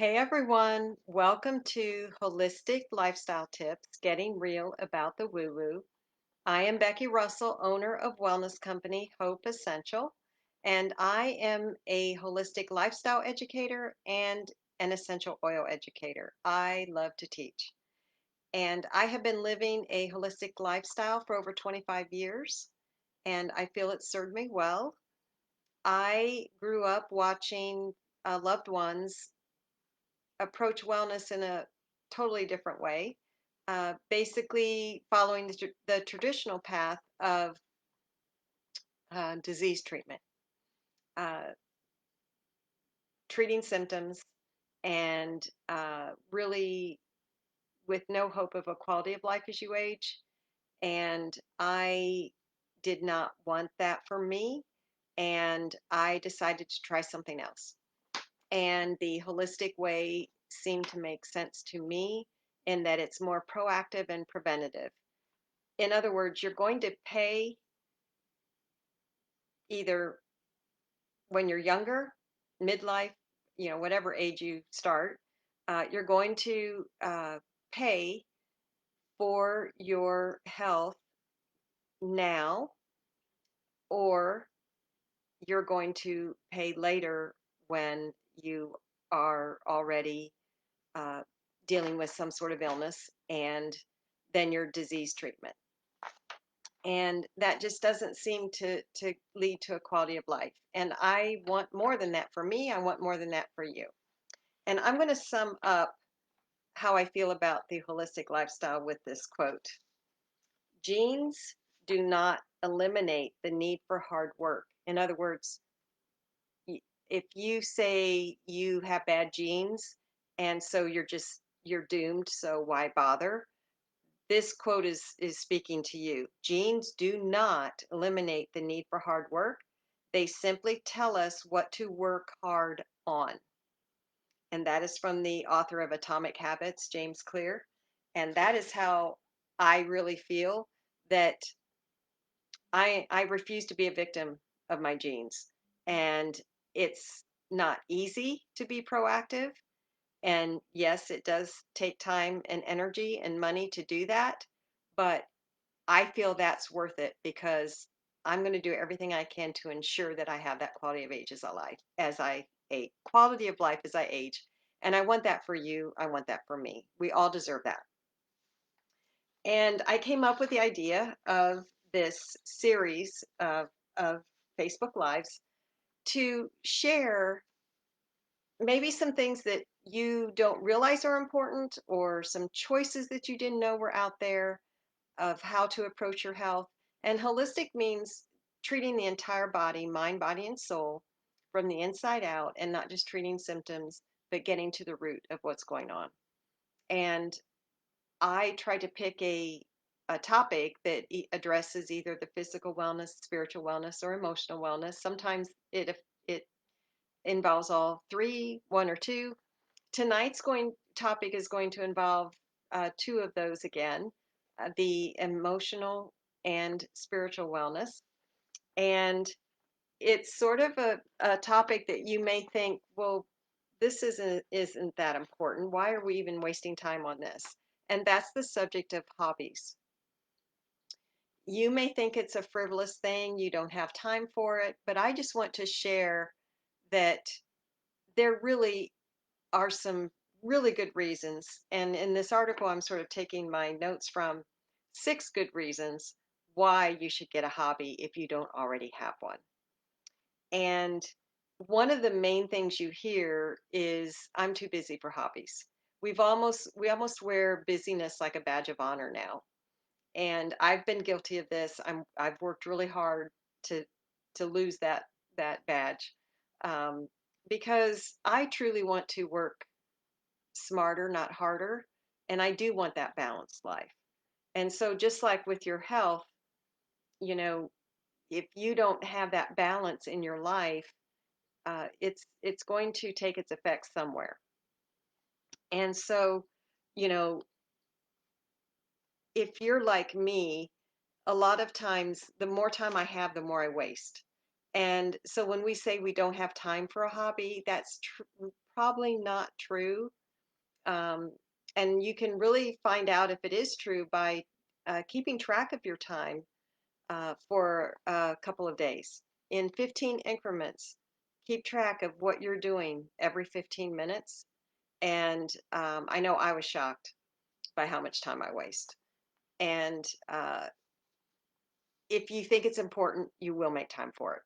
Hey everyone, welcome to Holistic Lifestyle Tips Getting Real About the Woo Woo. I am Becky Russell, owner of wellness company Hope Essential, and I am a holistic lifestyle educator and an essential oil educator. I love to teach, and I have been living a holistic lifestyle for over 25 years, and I feel it served me well. I grew up watching loved ones approach wellness in a totally different way, basically following the traditional path of disease treatment, uh, treating symptoms, and really with no hope of a quality of life as you age. And I did not want that for me, and I decided to try something else. And the holistic way seemed to make sense to me in that it's more proactive and preventative. In other words, you're going to pay either when you're younger, midlife, whatever age you start, you're going to pay for your health now, or you're going to pay later when you are already uh, dealing with some sort of illness and then your disease treatment. And that just doesn't seem to lead to a quality of life. And I want more than that for me. I want more than that for you. And I'm going to sum up how I feel about the holistic lifestyle with this quote. Genes do not eliminate the need for hard work. In other words, if you say you have bad genes and so you're doomed, so why bother? This quote is speaking to you. Genes do not eliminate the need for hard work. They simply tell us what to work hard on. And that is from the author of Atomic Habits, James Clear. And that is how I really feel that I refuse to be a victim of my genes. And it's not easy to be proactive. And yes, it does take time and energy and money to do that. But I feel that's worth it because I'm going to do everything I can to ensure that I have that quality of age as I age, quality of life as I age. And I want that for you. I want that for me. We all deserve that. And I came up with the idea of this series of Facebook Lives to share maybe some things that you don't realize are important or some choices that you didn't know were out there of how to approach your health. And holistic means treating the entire body, mind, body, and soul from the inside out, and not just treating symptoms, but getting to the root of what's going on. And I try to pick a topic that addresses either the physical wellness, spiritual wellness, or emotional wellness. Sometimes it involves all three, one or two. Tonight's going topic is going to involve two of those again, the emotional and spiritual wellness. And it's sort of a topic that you may think, well, this isn't that important. Why are we even wasting time on this? And that's the subject of hobbies. You may think it's a frivolous thing, you don't have time for it, but I just want to share that there really are some really good reasons. And in this article, I'm sort of taking my notes from 6 good reasons why you should get a hobby if you don't already have one. And one of the main things you hear is, I'm too busy for hobbies. We almost wear busyness like a badge of honor now. And I've been guilty of this. I've worked really hard to to lose that badge, um, because I truly want to work smarter, not harder. And I do want that balanced life. And so, just like with your health, you know, if you don't have that balance in your life, it's going to take its effects somewhere. And so, you know, if you're like me, a lot of times the more time I have, the more I waste. And so when we say we don't have time for a hobby, that's probably not true. Um, and you can really find out if it is true by keeping track of your time for a couple of days in 15 increments. Keep track of what you're doing every 15 minutes. And I know I was shocked by how much time I waste. And if you think it's important, you will make time for it.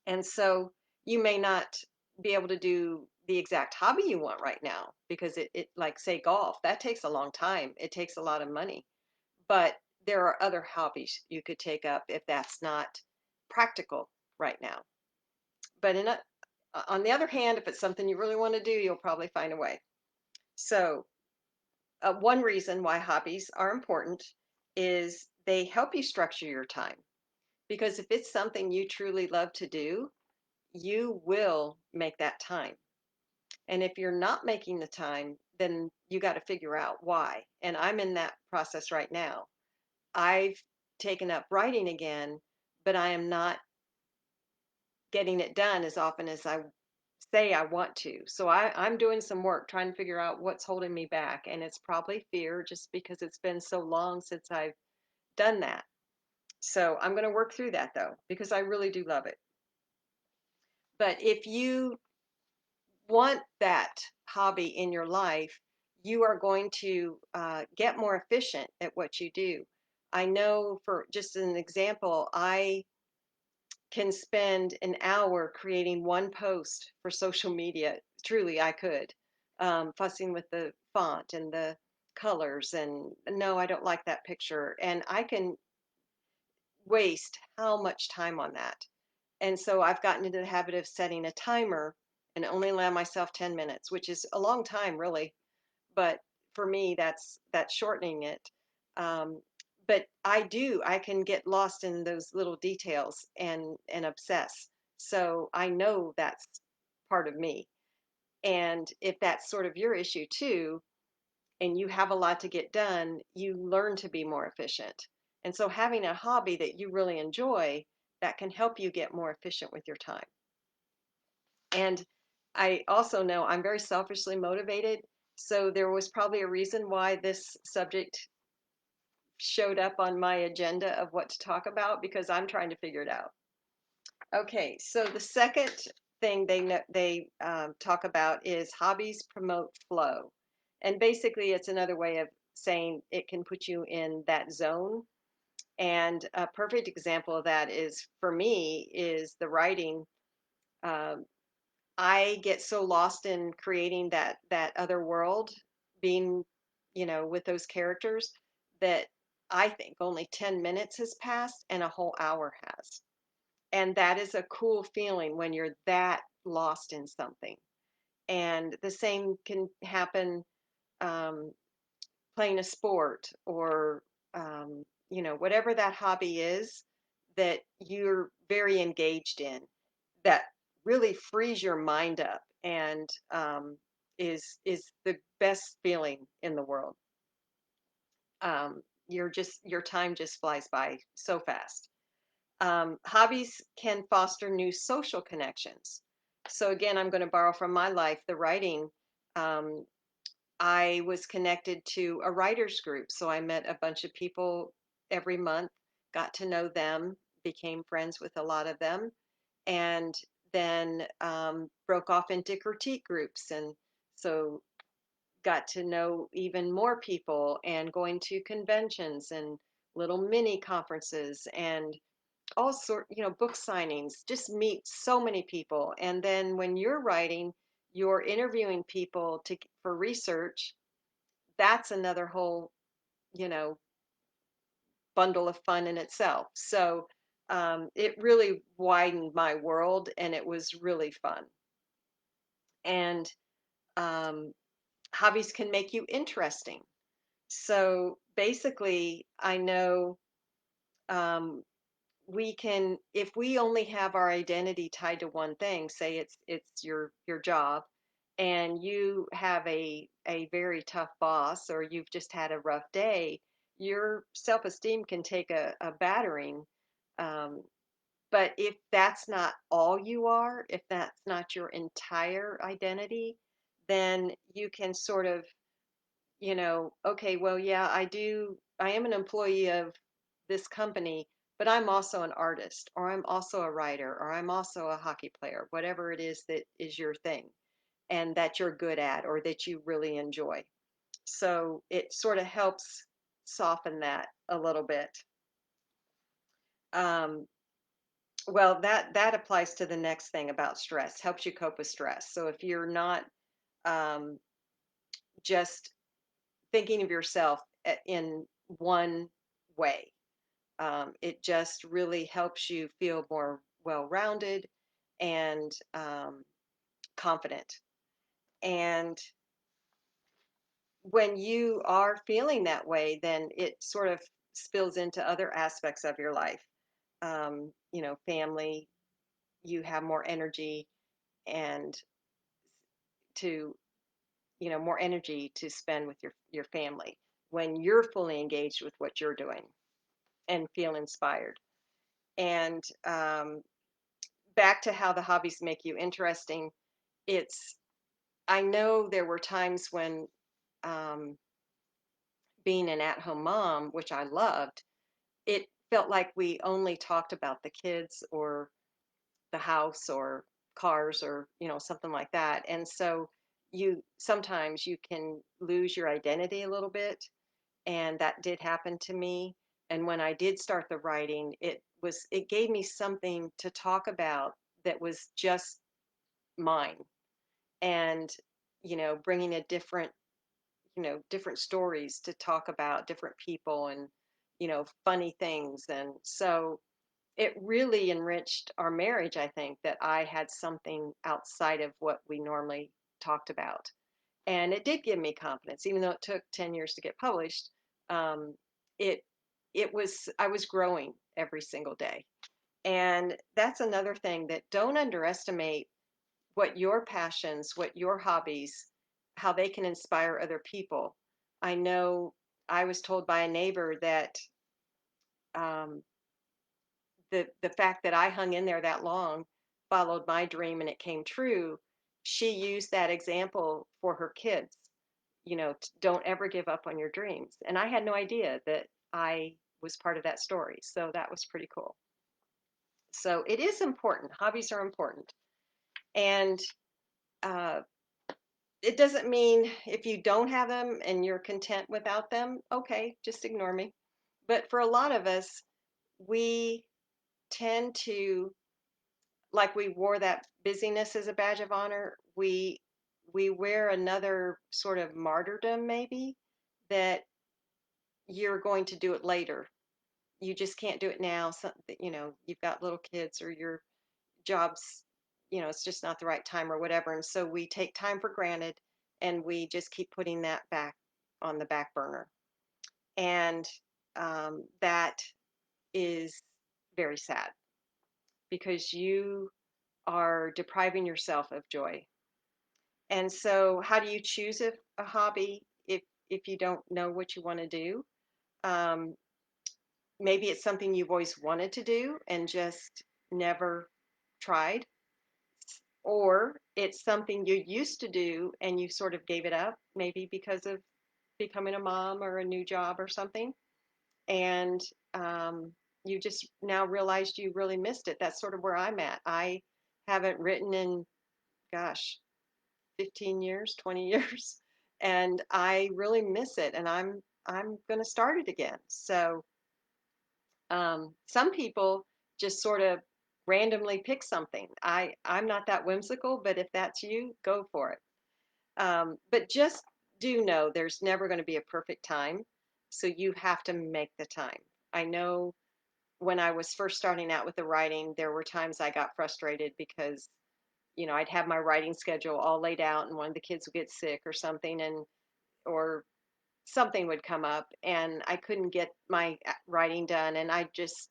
And so you may not be able to do the exact hobby you want right now because it like say golf, that takes a long time. It takes a lot of money. But there are other hobbies you could take up if that's not practical right now. But on the other hand, if it's something you really want to do, you'll probably find a way. So, one reason why hobbies are important is they help you structure your time. Because if it's something you truly love to do, you will make that time. And if you're not making the time, then you got to figure out why. And I'm in that process right now. I've taken up writing again, but I am not getting it done as often as I say I want to. So I'm doing some work trying to figure out what's holding me back. And it's probably fear just because it's been so long since I've done that. So I'm going to work through that though, because I really do love it. But if you want that hobby in your life, you are going to get more efficient at what you do. I know, for just an example, I can spend an hour creating one post for social media. Truly, I could, fussing with the font and the colors, and no, I don't like that picture. And I can waste how much time on that. And so I've gotten into the habit of setting a timer and only allow myself 10 minutes, which is a long time, really. But for me, that's shortening it. Um, but I can get lost in those little details and obsess. So I know that's part of me. And if that's sort of your issue too, and you have a lot to get done, you learn to be more efficient. And so having a hobby that you really enjoy, that can help you get more efficient with your time. And I also know I'm very selfishly motivated. So there was probably a reason why this subject showed up on my agenda of what to talk about because I'm trying to figure it out. Okay, so the second thing they talk about is hobbies promote flow, and basically it's another way of saying it can put you in that zone. And a perfect example of that is for me is the writing. Um, I get so lost in creating that other world, being, with those characters that I think only 10 minutes has passed and a whole hour has. And that is a cool feeling when you're that lost in something. And the same can happen um, playing a sport or, whatever that hobby is that you're very engaged in that really frees your mind up and is the best feeling in the world. Your time just flies by so fast. Hobbies can foster new social connections. So again, I'm going to borrow from my life, the writing. Um, I was connected to a writers group, so I met a bunch of people every month, got to know them, became friends with a lot of them, and then broke off into critique groups, and so got to know even more people, and going to conventions and little mini conferences and all book signings, just meet so many people. And then when you're writing, you're interviewing people for research. That's another whole, you know, bundle of fun in itself. So it really widened my world and it was really fun. And um, hobbies can make you interesting. So basically, I know um, we can, if we only have our identity tied to one thing, say it's your job, and you have a very tough boss or you've just had a rough day, your self-esteem can take a battering. um, But if that's not all you are, if that's not your entire identity, then you can sort of, okay, well, yeah, I am an employee of this company, but I'm also an artist, or I'm also a writer, or I'm also a hockey player, whatever it is that is your thing and that you're good at or that you really enjoy. So it sort of helps soften that a little bit. Um, well, that applies to the next thing about stress, helps you cope with stress. So if you're not um, just thinking of yourself in one way, it just really helps you feel more well-rounded and confident. And when you are feeling that way, then it sort of spills into other aspects of your life. Family, you have more energy and to, more energy to spend with your family when you're fully engaged with what you're doing and feel inspired. And back to how the hobbies make you interesting, it's, I know there were times when um, being an at home mom, which I loved, it felt like we only talked about the kids or the house or cars or, something like that. And so you sometimes you can lose your identity a little bit. And that did happen to me. And when I did start the writing, it gave me something to talk about that was just mine. And, bringing a different stories to talk about different people and, funny things. And so it really enriched our marriage, I think, that I had something outside of what we normally talked about. And it did give me confidence, even though it took 10 years to get published. Um, it I was growing every single day. And that's another thing, that don't underestimate what your passions, what your hobbies, how they can inspire other people. I know I was told by a neighbor that um, the fact that I hung in there that long, followed my dream and it came true. She used that example for her kids. Don't ever give up on your dreams. And I had no idea that I was part of that story. So that was pretty cool. So it is important. Hobbies are important. And uh, it doesn't mean if you don't have them and you're content without them, okay, just ignore me. But for a lot of us, we tend to, like we wore that busyness as a badge of honor, we wear another sort of martyrdom maybe, that you're going to do it later. You just can't do it now. You've got little kids or your jobs, it's just not the right time or whatever. And so we take time for granted and we just keep putting that back on the back burner. And that is very sad because you are depriving yourself of joy. And so how do you choose a hobby if you don't know what you want to do? Um, Maybe it's something you've always wanted to do and just never tried, or it's something you used to do and you sort of gave it up, maybe because of becoming a mom or a new job or something, and you just now realized you really missed it. That's sort of where I'm at. I haven't written in, gosh, 15 years, 20 years, and I really miss it, and I'm going to start it again. So some people just sort of randomly pick something. I'm not that whimsical, but if that's you, go for it. But just do know there's never going to be a perfect time, so you have to make the time. I know when I was first starting out with the writing, there were times I got frustrated because, I'd have my writing schedule all laid out and one of the kids would get sick or something, and or something would come up and I couldn't get my writing done. And I just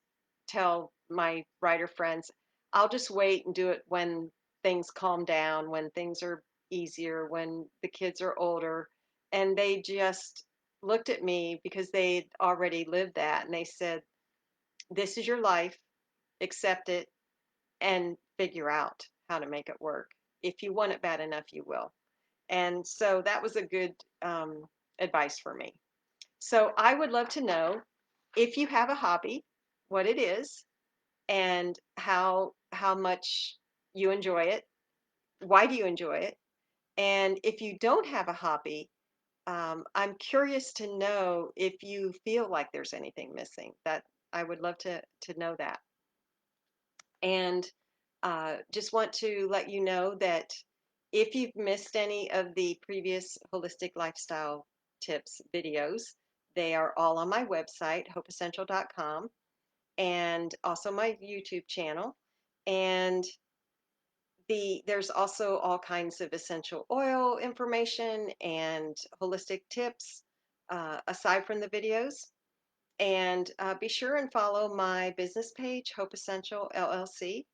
tell my writer friends, I'll just wait and do it when things calm down, when things are easier, when the kids are older. And they just looked at me because they'd already lived that and they said, this is your life. accept it, and figure out how to make it work. If you want it bad enough, you will. And so that was a good advice for me. So I would love to know if you have a hobby, what it is, and how much you enjoy it. Why do you enjoy it? And if you don't have a hobby, I'm curious to know if you feel like there's anything missing. That I would love to know that. And just want to let you know that if you've missed any of the previous holistic lifestyle tips videos, they are all on my website, hopeessential.com, and also my YouTube channel. And there's also all kinds of essential oil information and holistic tips aside from the videos. And be sure and follow my business page, Hope Essential LLC,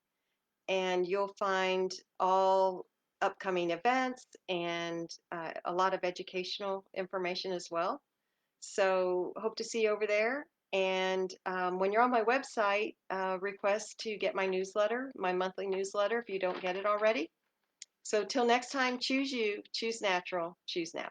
and you'll find all upcoming events and a lot of educational information as well. So hope to see you over there. And when you're on my website, request to get my newsletter, my monthly newsletter, if you don't get it already. So till next time, choose you, choose natural, choose now.